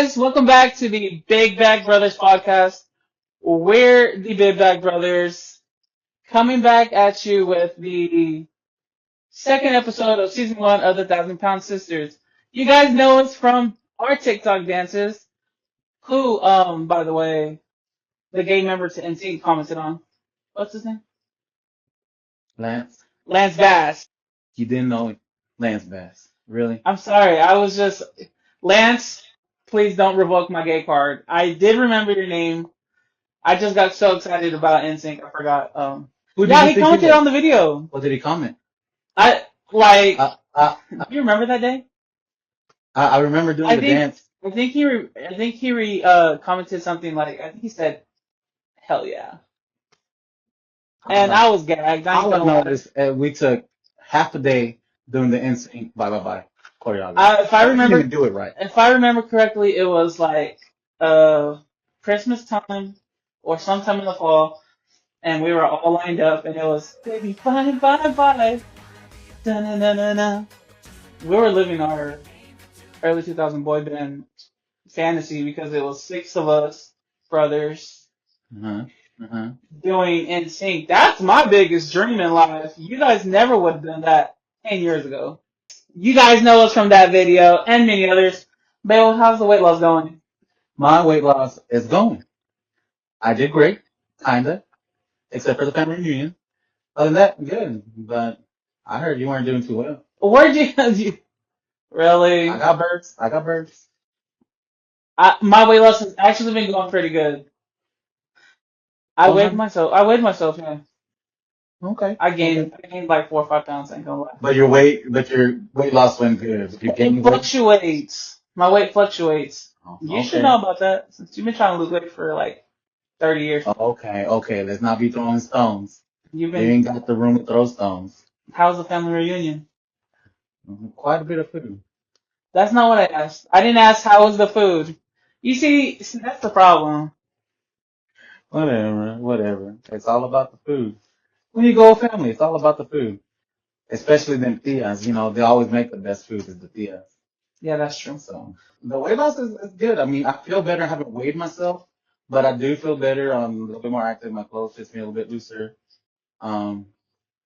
guys, welcome back to the Big Bag Brothers podcast. We're the Big Bag Brothers coming back at you with the second episode of season 1 of the Thousand Pound Sisters. You guys know us from our TikTok dances, who, by the way, the gay member to NC commented on. What's his name? Lance, Lance Bass. you didn't know Lance Bass, really? I'm sorry, Lance, please don't revoke my gay card. I did remember your name. I just got so excited about NSYNC, I forgot. Who did Yeah, you he think he commented was? on the video. What did he comment? I like. Uh, uh, Do you remember that day? I remember doing I the think. dance. I think he commented something like. I think he said, "Hell yeah," I don't and know. I was gagged. I I ain't would gonna lie. notice we took half a day doing the NSYNC bye bye bye choreography. If I I didn't even remember, do it right. if I remember correctly, it was like Christmas time or sometime in the fall, and we were all lined up, and it was "Baby Bye Bye Bye." Da na na na na. We were living our early 2000 boy band fantasy because it was 6 of us brothers Uh-huh. Uh-huh. doing NSYNC. That's my biggest dream in life. You guys never would have done that 10 years ago. You guys know us from that video and many others. Bill, how's the weight loss going? My weight loss is going. I did great, kinda, except for the family reunion. Other than that, good. But I heard you weren't doing too well. Where'd you really? I got birds. I got birds. My weight loss has actually been going pretty good. Oh, no. I weighed myself, yeah. Okay. I Okay. gained like 4 or 5 pounds, I ain't gonna lie. But your weight loss went good. You It gained weight. fluctuates. My weight fluctuates. Oh, You should okay. know about that since you've been trying to lose weight for like 30 years. Oh, okay. Okay. Let's not be throwing stones. You've You been. ain't got the room to throw stones. How's the family reunion? Quite a bit of food. That's not what I asked. I didn't ask how was the food. You see, that's the problem. Whatever. Whatever. It's all about the food. When you go with family, it's all about the food. Especially them tias. You know, they always make the best food is the tias. Yeah, that's true. So the weight loss is good. I mean, I feel better. I haven't weighed myself, but I do feel better. I'm a little bit more active. My clothes fits me a little bit looser. Um,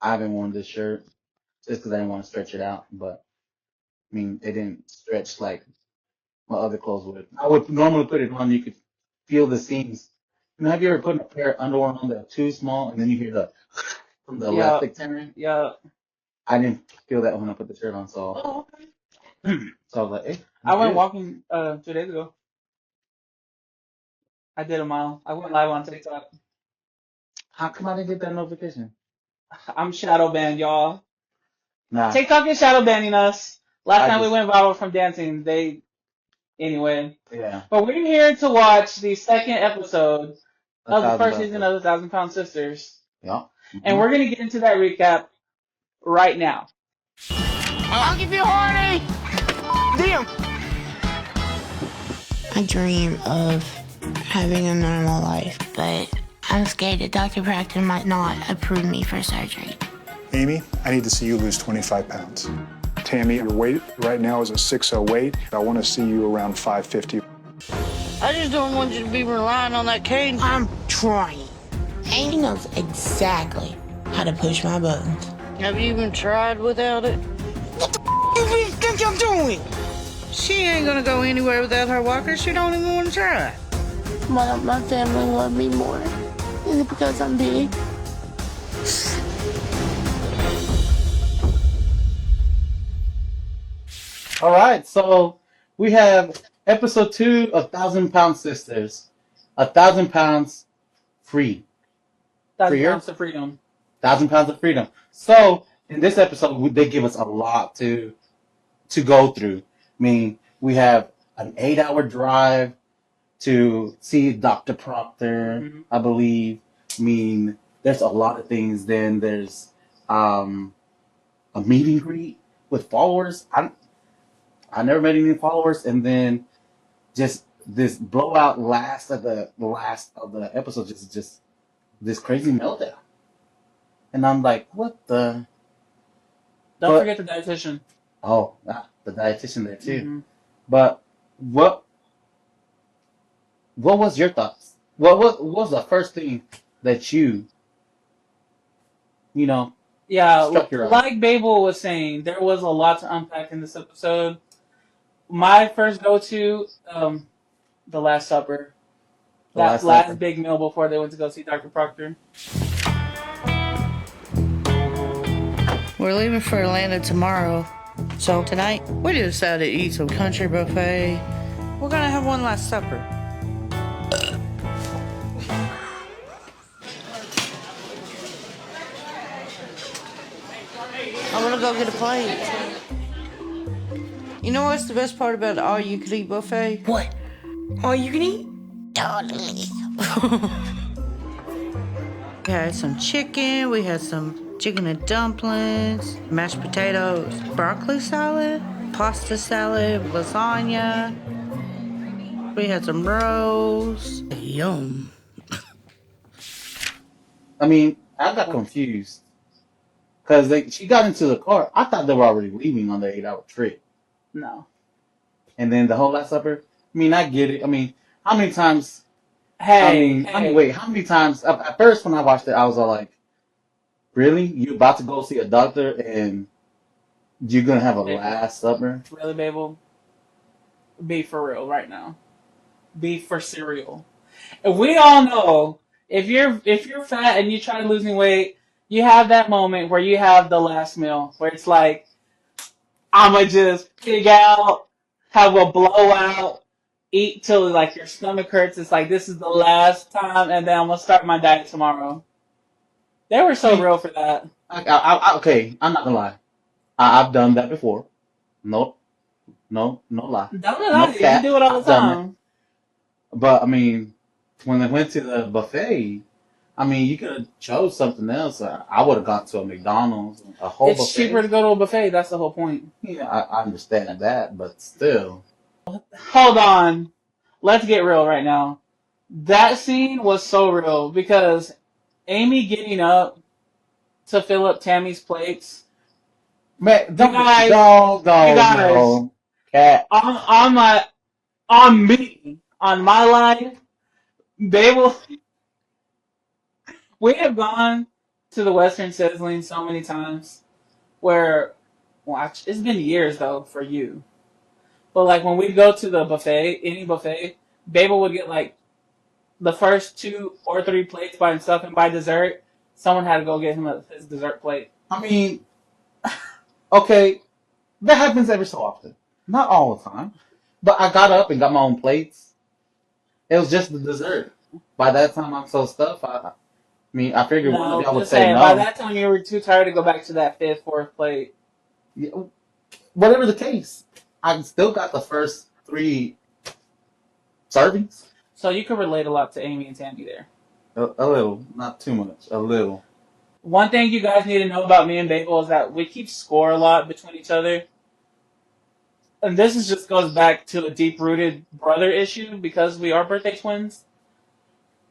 I haven't worn this shirt just because I didn't want to stretch it out, but I mean, it didn't stretch like my other clothes would. I would normally put it on. You could feel the seams. You know, have you ever put a pair of underwear on that too small and then you hear the from the Yeah, elastic tearing? yeah. I didn't feel that when I put the shirt on, so Oh, okay. so I was like, hey, I I'm went good. walking 2 days ago. I did a mile. I went live on TikTok. How come I didn't get that notification? I'm shadow banned, y'all. Nah, TikTok is shadow banning us. Last I time we just went viral from dancing, anyway. yeah, But we're here to watch the second episode a of the thousand first bucks. season of the Thousand Pound Sisters. Yeah. And hmm we're going to get into that recap right now. I'll give you horny! Damn! I dream of having a normal life, but I'm scared that Dr. Proctor might not approve me for surgery. Amy, I need to see you lose 25 pounds. Tammy, your weight right now is a 608. I want to see you around 550. I just don't want you to be relying on that cane. I'm trying. Amy knows exactly how to push my buttons. Have you even tried without it? You think I'm doing? She ain't gonna go anywhere without her walker. She don't even want to try. Why don't my family love me more? Is it because I'm big? All right, so we have episode 2 of Thousand Pound Sisters, 1,000 pounds free, 1,000 pounds freer, to freedom. 1,000 pounds of freedom. So in this episode, they give us a lot to go through. I mean, we have an 8-hour drive to see Dr. Proctor, Hmm. I believe. I mean, there's a lot of things. Then there's um, a meet and greet with followers. I never met any followers, and then just this blowout last of the episode, just this crazy meltdown. And I'm like, what the? Don't But forget the dietitian. oh, the dietitian there too. Hmm. But what? What was your thoughts? What was the first thing that you know, Yeah, struck your eye? like Babel was saying, there was a lot to unpack in this episode. My first go-to, the Last Supper. The That Last last Supper. big meal before they went to go see Dr. Proctor. We're leaving for Atlanta tomorrow. So tonight, we decided to eat some country buffet. We're gonna have one last supper. I'm gonna go get a plate. You know what's the best part about the all-you-can-eat buffet? What? All you can eat? Totally. We had some chicken, we had some chicken and dumplings, mashed potatoes, broccoli salad, pasta salad, lasagna. We had some rolls. Yum. I mean, I got confused because she got into the car. I thought they were already leaving on the 8-hour trip, No. and then the whole Last Supper. I mean, I get it. I mean, how many times? Hey. Wait, how many times? At first, when I watched it, I was all like, "Really? You about to go see a doctor and you're gonna have a Babel. Last Supper?" Really, Babel? Be for real right now. Be for cereal. And we all know if you're fat and you try losing weight, you have that moment where you have the last meal where it's like, I'ma just pig out, have a blowout, eat till like your stomach hurts. It's like this is the last time, and then I'm gonna start my diet tomorrow. They were so real for that. Okay, I'm not gonna lie. I've done that before. No, no lie. Don't No lie to you. You cap. do it all I've the done it. time. But I mean, when they went to the buffet, I mean, you could have chose something else. I would have gone to a McDonald's, a whole It's buffet. cheaper to go to a buffet. That's the whole point. Yeah, I understand that, but still. Hold on. Let's get real right now. That scene was so real because Amy getting up to fill up Tammy's plates. Man, You guys, no, cat. on me, on my life, they will. We have gone to the Western Sizzling so many times where, well, it's been years though for you. But like when we go to the buffet, any buffet, Babel would get like the first 2 or 3 plates by himself, and by dessert, someone had to go get him his dessert plate. I mean, okay, that happens every so often. Not all the time. But I got up and got my own plates. It was just the dessert. By that time, I'm so stuffed. I mean, I figured one of No, y'all would just say saying. By no. that time, you were too tired to go back to that fifth, fourth plate. Yeah, whatever the case, I still got the first 3 servings. So you could relate a lot to Amy and Tammy there. A little, not too much. A little. One thing you guys need to know about me and Babel is that we keep score a lot between each other. And this just goes back to a deep-rooted brother issue because we are birthday twins.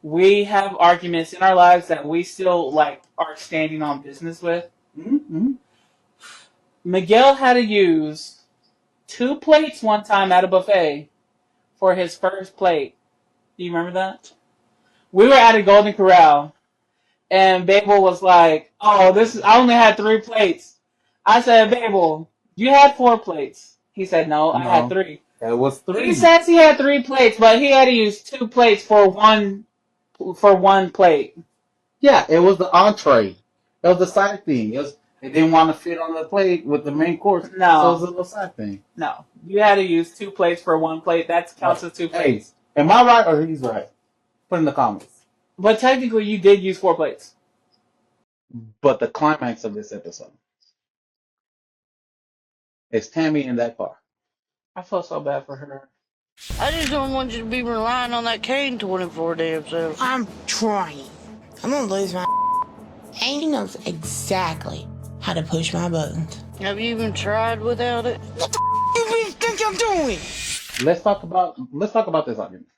We have arguments in our lives that we still like are standing on business with. Mm-hmm. Miguel had to use 2 plates one time at a buffet for his first plate. Do you remember that? We were at a Golden Corral, and Babel was like, "Oh, I only had 3 plates." I said, "Babel, you had 4 plates." He said, "No, I had No, 3." it was He 3. says he had 3 plates, but he had to use 2 plates for one plate. Yeah, it was the entree. It was the side thing. It didn't want to fit on the plate with the main course, so it was a No, little side thing. no, you had to use 2 plates for one plate. That counts as 2 Hey, plates. am I right or he's right? Put in the comments. But technically, you did use 4 plates. But the climax of this episode is Tammy in that car. I feel so bad for her. I just don't want you to be relying on that cane 24 damn 7. I'm trying. I'm gonna lose my. Amy knows exactly how to push my buttons. Have you even tried without it? What the you think I'm doing? Let's talk about this argument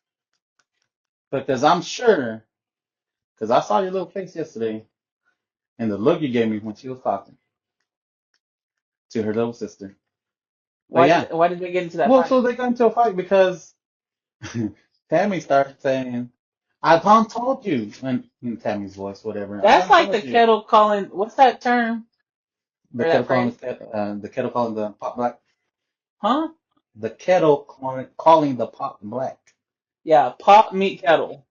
because I'm sure because I saw your little face yesterday and the look you gave me when she was talking to her little sister. But yeah, Why did they get into that well, fight? so they got into a fight because Tammy starts saying, I told you, in Tammy's voice, whatever. That's I like the told you. kettle calling. What's that term The or kettle that calling phrase? the kettle calling the pot black. Huh? The kettle calling the pot black. Yeah, pot meet kettle.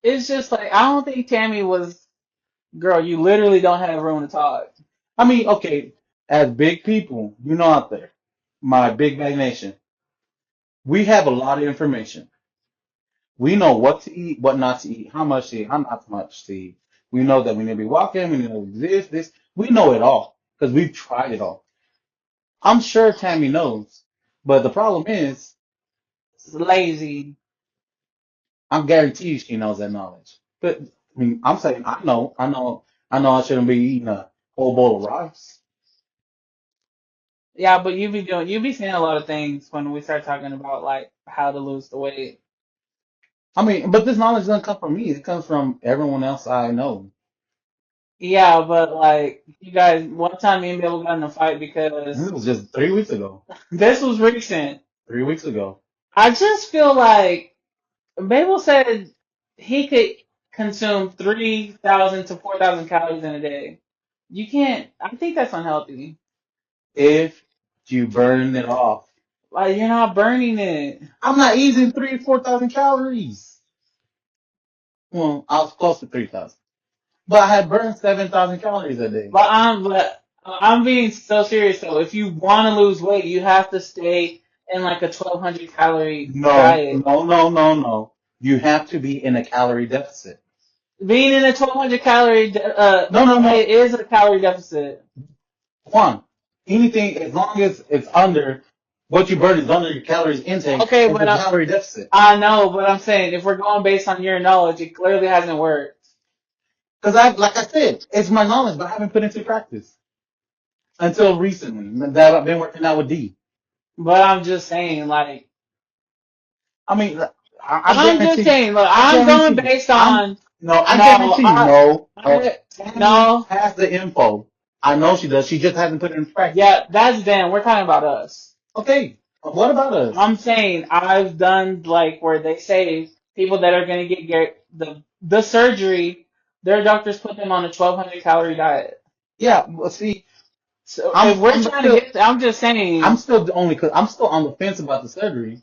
It's just like I don't think Tammy was. Girl, you literally don't have room to talk. I mean, okay, as big people, out there, my big bag nation, we have a lot of information. We know what to eat, what not to eat, how much to eat, how not much to eat. We know that we need to be walking, we know this. We know it all because we've tried it all. I'm sure Tammy knows, but the problem is, It's lazy. I'm guaranteed she knows that knowledge. But I mean, I'm saying I shouldn't be eating a whole bowl of rice. Yeah, but you be saying a lot of things when we start talking about like how to lose the weight. I mean, but this knowledge doesn't come from me. It comes from everyone else I know. Yeah, but like you guys, one time me and Bill got in a fight This because was just 3 weeks ago. this was recent. 3 weeks ago. I just feel like Babel said he could consume 3,000 to 4,000 calories in a day. You can't. I think that's unhealthy. If you burn it off. Like you're not burning it. I'm not eating 3,000 to 4,000 calories. Well, I was close to 3,000. But I had burned 7,000 calories a day. But I'm being so serious though. If you want to lose weight, you have to stay in like a 1,200 calorie diet. No. You have to be in a calorie deficit. Being in a 1,200 calorie No. diet is a calorie deficit. One, anything as long as it's under what you burn is under your calories intake, Okay, it's but a calorie deficit. I know, but I'm saying if we're going based on your knowledge, it clearly hasn't worked. Because like I said, it's my knowledge, but I haven't put it into practice until recently that I've been working out with D. But I'm just saying, like, I mean, I I'm just guarantee. saying, look, I I'm going guarantee. based on I no, guarantee you. No, Tammy no, has the info. I know she does. She just hasn't put it in practice. yeah, that's them. We're talking about us. Okay. What about us? I'm saying I've done like where they say people that are going to get the surgery, their doctors put them on a 1,200 calorie diet. Yeah. Well, see, So if we're trying to get, I'm just saying. I'm still on the fence about the surgery.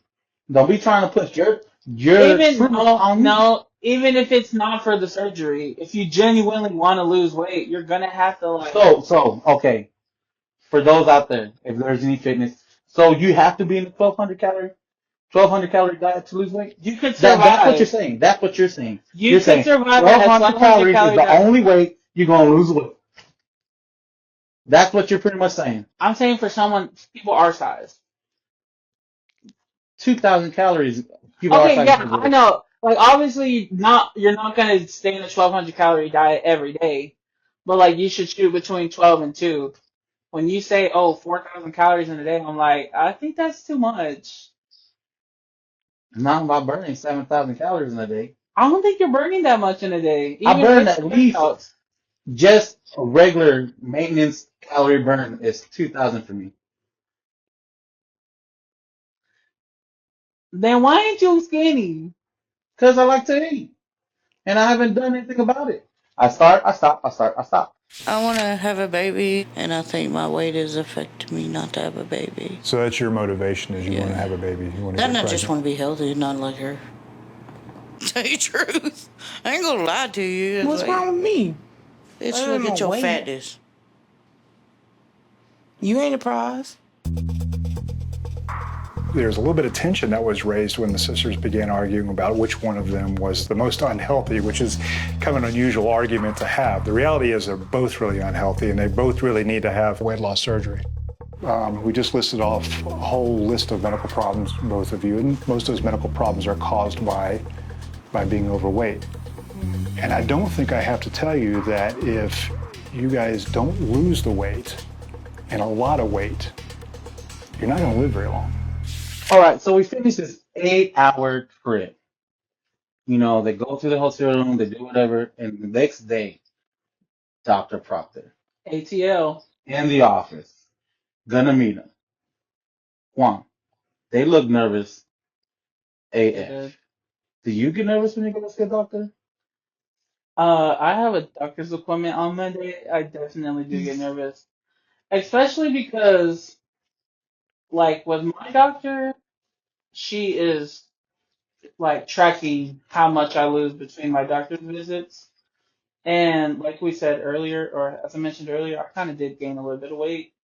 Don't be trying to push your Even truth on me. no, even if it's not for the surgery, if you genuinely want to lose weight, you're gonna have to like. So okay. For those out there, if there's any fitness, so you have to be in the 1,200 calorie diet to lose weight. You could survive. That's what you're saying. That's what you're saying. You could saying survive at a 1,200 calories is the diet. only way you're gonna lose weight. That's what you're pretty much saying. I'm saying for people our size. 2,000 calories. Okay, yeah, I know. Like obviously, you're not gonna stay in a 1,200 calorie diet every day, but like you should shoot between 12 and 2. When you say 4,000 calories in a day, I'm like, I think that's too much. Not about burning 7,000 calories in a day. I don't think you're burning that much in a day. I burn at least just a regular maintenance calorie burn is 2,000 for me. Then why ain't you skinny? Because I like to eat. And I haven't done anything about it. I start, I stop. I want to have a baby, and I think my weight is affecting me not to have a baby. So that's your motivation, is you want to have a baby. You want to And get I just pregnant. want to be healthy, not like her. Tell you the truth. I ain't gonna lie to you. It's What's like, wrong with me? Bitch, I look don't at your know, wait. fatness. You ain't a prize. There's a little bit of tension that was raised when the sisters began arguing about which one of them was the most unhealthy, which is kind of an unusual argument to have. The reality is they're both really unhealthy, and they both really need to have weight loss surgery. We just listed off a whole list of medical problems, both of you, and most of those medical problems are caused by being overweight. And I don't think I have to tell you that if you guys don't lose the weight, and a lot of weight, you're not going to live very long. All right, so we finished this 8-hour trip. They go to the hotel room, they do whatever, and the next day, Dr. Proctor ATL. in the office, gonna meet him. Juan, they look nervous AF. Do you get nervous when you go to see a doctor? I have a doctor's appointment on Monday. I definitely do get nervous, especially because, like, with my doctor, she is like tracking how much I lose between my doctor's visits. And like we said earlier, or as I mentioned earlier, I kind of did gain a little bit of weight.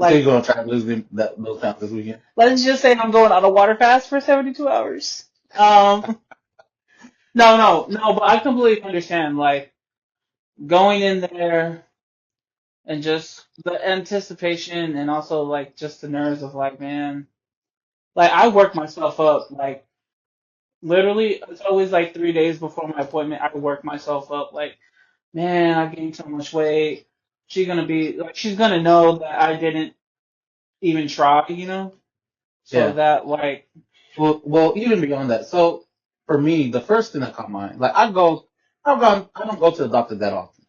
So you're Like, gonna try to lose those pounds this weekend? let's just say I'm going on a water fast for 72 hours. Um, no, but I completely understand. Like, going in there and just the anticipation and also like just the nerves of like, man, like I work myself up. Like, literally, it's always like 3 days before my appointment. I work myself up. Like, man, I gained so much weight. She's gonna know that I didn't even try, you know? So Yeah. that, like, Well, even beyond that. So for me, the first thing that caught my eye, like I don't go to the doctor that often.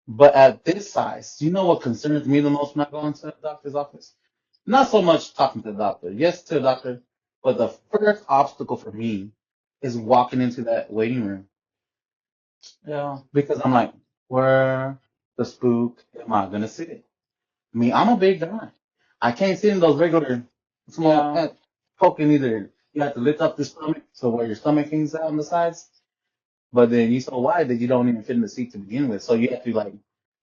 But at this size, you know what concerns me the most when I go into the doctor's office? Not so much talking to the doctor. Yes, to the doctor, but the first obstacle for me is walking into that waiting room yeah, because I'm like, where the spook am I gonna sit? I mean, I'm a big guy. I can't sit in those regular small yeah, poking either. You have to lift up your stomach so where your stomach hangs out on the sides, but then you're so wide that you don't even fit in the seat to begin with. So you have to like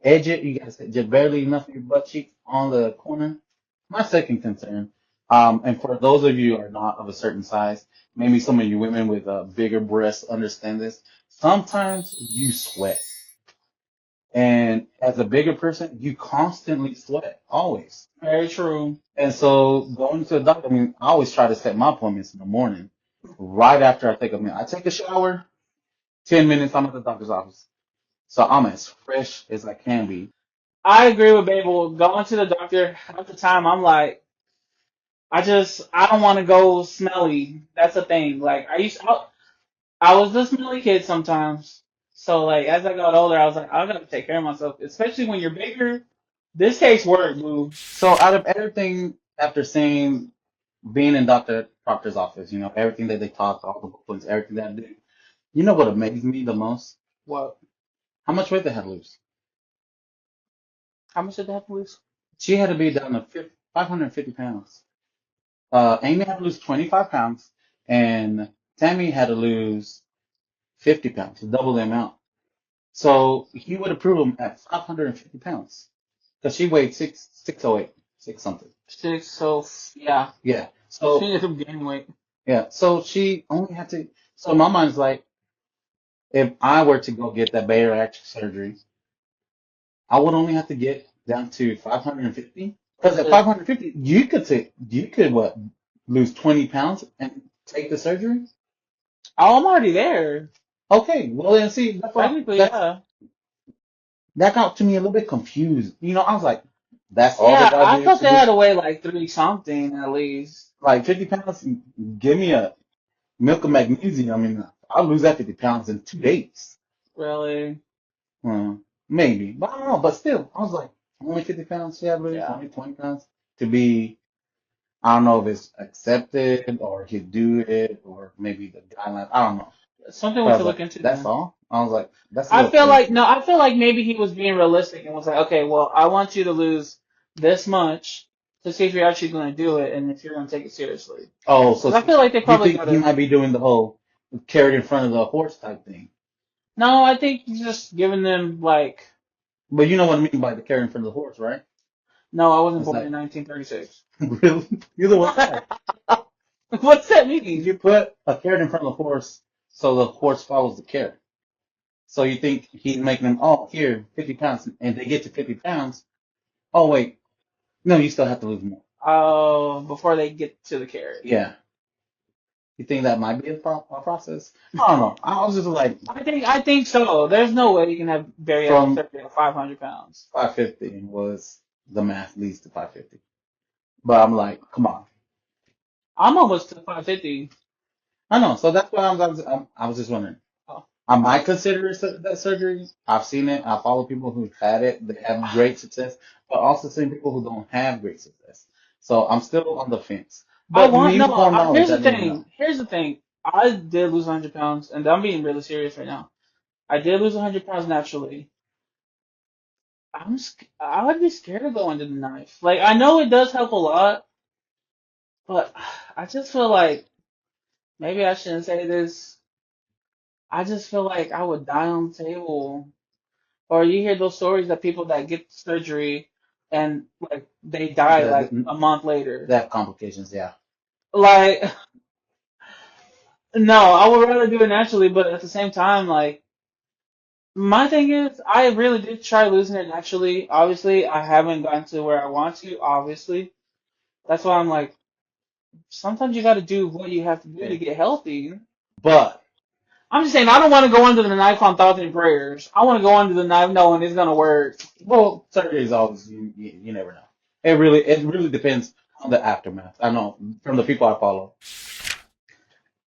edge it. You got to sit just barely enough of your butt cheek on the corner. My second concern, and for those of you who are not of a certain size, maybe some of you women with bigger breasts understand this. Sometimes you sweat, and as a bigger person, you constantly sweat, always. very true. And so going to the doctor, I mean, I always try to set my appointments in the morning, right after I take a minute. I take a shower, 10 minutes, I'm at the doctor's office. So I'm as fresh as I can be. I agree with Babel. Going to the doctor half the time, I'm like, I don't want to go smelly. That's the thing. Like, I was a smelly kid sometimes. So, like, as I got older, I was like, I gotta take care of myself. Especially when you're bigger. This takes work, boo. So out of everything, after seeing being in Dr. Proctor's office, you know, everything that they talk, all the books, everything that I do, you know what amazed me the most? What? How much weight they had to lose. How much did that lose? She had to be down to 550 pounds. Amy had to lose 25 pounds, and Tammy had to lose 50 pounds, double the amount. So he would approve him at 550 pounds because she weighed 608, six something. Six, so, yeah. Yeah. She So ended up gaining weight. yeah. So she only had to. So my mind's like, if I were to go get that bariatric surgery, I would only have to get down to 550. Because at 550, you could what, lose 20 pounds and take the surgery? Oh, I'm already there. Okay. Well then, see, Technically, yeah. that got to me a little bit confused. You know, I was like, that's all they Yeah, gotta I do thought to they had do to weigh like three something at least. like 50 pounds. Give me a milk of magnesium. I mean, I'll lose that 50 pounds in 2 days. Really? Maybe, but I don't know. But still, I was like, only 50 pounds she had to lose, Yeah. only 20 pounds to be. I don't know if it's accepted or he do it or maybe the guidelines. I don't know. Something But we I was could look like, into that's then. all. I was like, that's a I little feel like crazy. no, I feel like maybe he was being realistic and was like, okay, well, I want you to lose this much to see if you're actually going to do it and if you're going to take it seriously. Oh, Because so I feel like they you probably think got he to. might be doing the whole carrot in front of the horse type thing? No, I think he's just giving them like. But you know what I mean by the carrot in front of the horse, right? No, I wasn't It's born like, in 1936. really? You're the one guy. What's that mean? You put a carrot in front of the horse so the horse follows the carrot. So you think he's making them, oh, here, 50 pounds, and they get to 50 pounds. Oh, wait. No, you still have to lose more. Oh, before they get to the carrot. Yeah. You think that might be a process? I don't know. I was just like, I think so. There's no way you can have bariatric from surgery at 500 pounds. 550 was the math leads to 550. But I'm like, come on. I'm almost to 550. I know. So that's why I was just wondering. Oh. I might consider that surgery. I've seen it. I follow people who've had it. They have great success, but also seen people who don't have great success. So I'm still on the fence. I But want me no. more knowledge, Here's I the need to know. thing. Here's the thing. I did lose 100 pounds, and I'm being really serious right now. I did lose 100 pounds naturally. I would be scared to go under the knife. Like, I know it does help a lot, but I just feel like maybe I shouldn't say this. I just feel like I would die on the table. Or you hear those stories that people that get surgery and like they die like a month later. They have complications, yeah. Like, no, I would rather do it naturally, but at the same time, like, my thing is, I really did try losing it naturally. Obviously, I haven't gotten to where I want to, obviously. That's why I'm like, sometimes you gotta do what you have to do to get healthy. But I'm just saying, I don't want to go under the knife on thoughts and prayers. I want to go under the knife knowing it's gonna work. well, surgery is always you never know. It really depends on the aftermath. I know from the people I follow.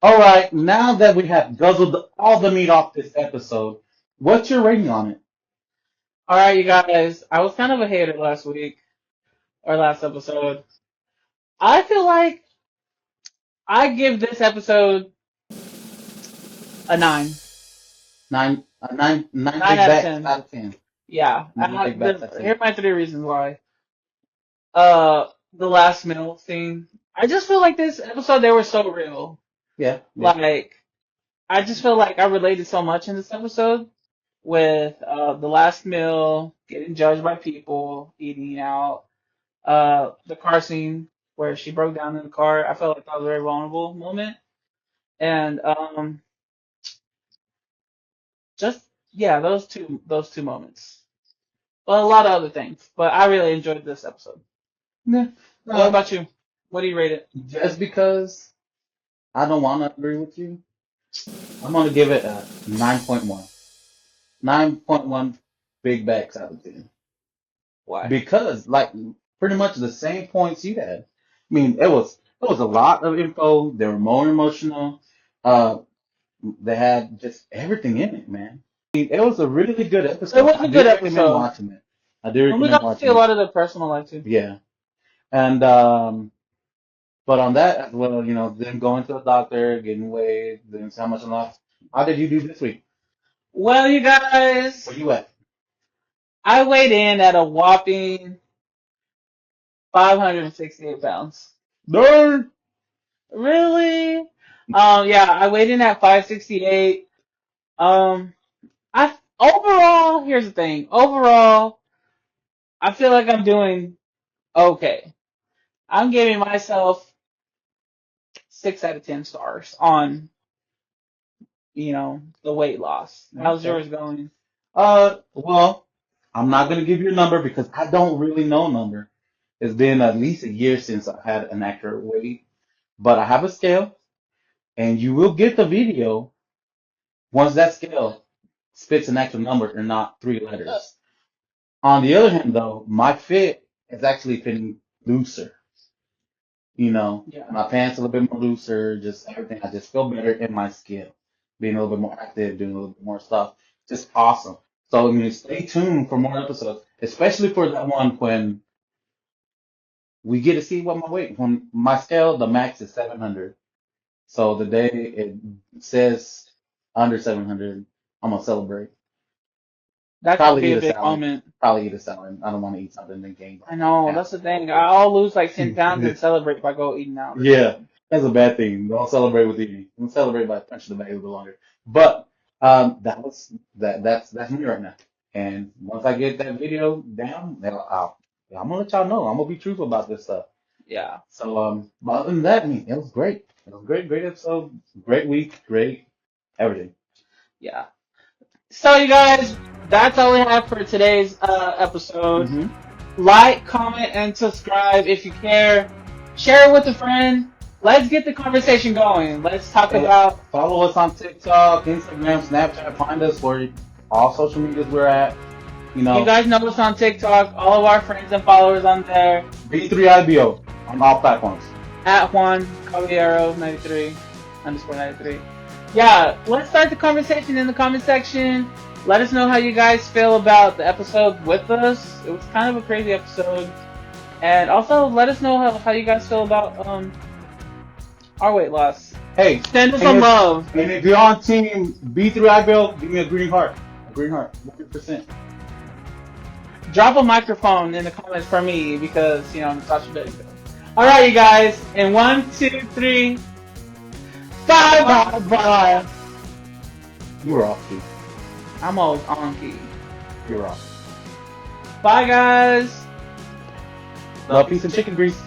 All right, now that we have guzzled all the meat off this episode, what's your rating on it? Alright, you guys, I was kind of a hater last week, or last episode. I feel like I give this episode a 9. Nine big 9 out of backs 10. out of 10. Yeah. Nine big backs out of 10. Here are my 3 reasons why. The last meal scene. I just feel like this episode, they were so real. Yeah. Like, I just feel like I related so much in this episode with the last meal, getting judged by people, eating out, the car scene where she broke down in the car. I felt like that was a very vulnerable moment. And just yeah, those two moments. Well, a lot of other things, but I really enjoyed this episode. Yeah. What about you? What do you rate it? Just because I don't want to agree with you, I'm going to give it a 9.1. 9.1 big backs out of 10. Why? Because, like, pretty much the same points you had. I mean, it was a lot of info. They were more emotional. They had just everything in it, man. I mean, it was a really good episode. It was a good I do recommend episode. watching it. I do And we recommend got to see watching a it. lot of their personal life too. Yeah. And, but on that as well, you know, them going to the doctor, getting weighed, then how much I lost. How did you do this week? Well, you guys, Where you at? I weighed in at a whopping 568 pounds. Darn! Really? Yeah, I weighed in at 568. Overall, here's the thing. Overall, I feel like I'm doing okay. I'm giving myself 6 out of 10 stars on, the weight loss. How's yours going? Well, I'm not gonna give you a number because I don't really know a number. It's been at least a year since I had an accurate weight, but I have a scale, and you will get the video once that scale spits an actual number and not 3 letters. On the other hand, though, my fit is actually fitting looser. You know, Yeah. my pants a little bit more looser, just everything. I just feel better in my skin, being a little bit more active, doing a little bit more stuff. Just awesome. So, I mean, stay tuned for more episodes, especially for that one when we get to see what my weight. When my scale, the max is 700. So the day it says under 700, I'm gonna celebrate. That could Probably be eat a a big salad. moment. Probably eat a salad. I don't want to eat something and gain. I know, Yeah. that's the thing. I'll lose like 10 pounds and celebrate if I go eating out. Yeah, that's a bad thing. Don't celebrate with eating. Don't celebrate by punching the bag a little longer. But that's me right now. And once I get that video down, I'm gonna let y'all know. I'm gonna be truthful about this stuff. Yeah. So but other than that, I mean, it was great. It was great episode, great week, great everything. Yeah. So, you guys, that's all we have for today's episode. Mm-hmm. Like, comment, and subscribe if you care. Share it with a friend. Let's get the conversation going. Let's talk about. Follow us on TikTok, Instagram, Snapchat. Find us where all social medias we're at. You know, You guys know us on TikTok. All of our friends and followers on there. B3IBO on all platforms. At Juan Caballero 93 _ 93. Yeah, let's start the conversation in the comment section. Let us know how you guys feel about the episode with us. It was kind of a crazy episode. And also let us know how you guys feel about our weight loss. Hey, Send us and some if, love. and if you're on team B3IBL, give me a green heart. A green heart, 100%. Drop a microphone in the comments for me because, you know, Natasha doesn't go. Alright, you guys. And 1, 2, 3. Bye, bye, bye. You were off, too. I'm always on key. You were off. Bye, guys. Love, peace, and chicken grease.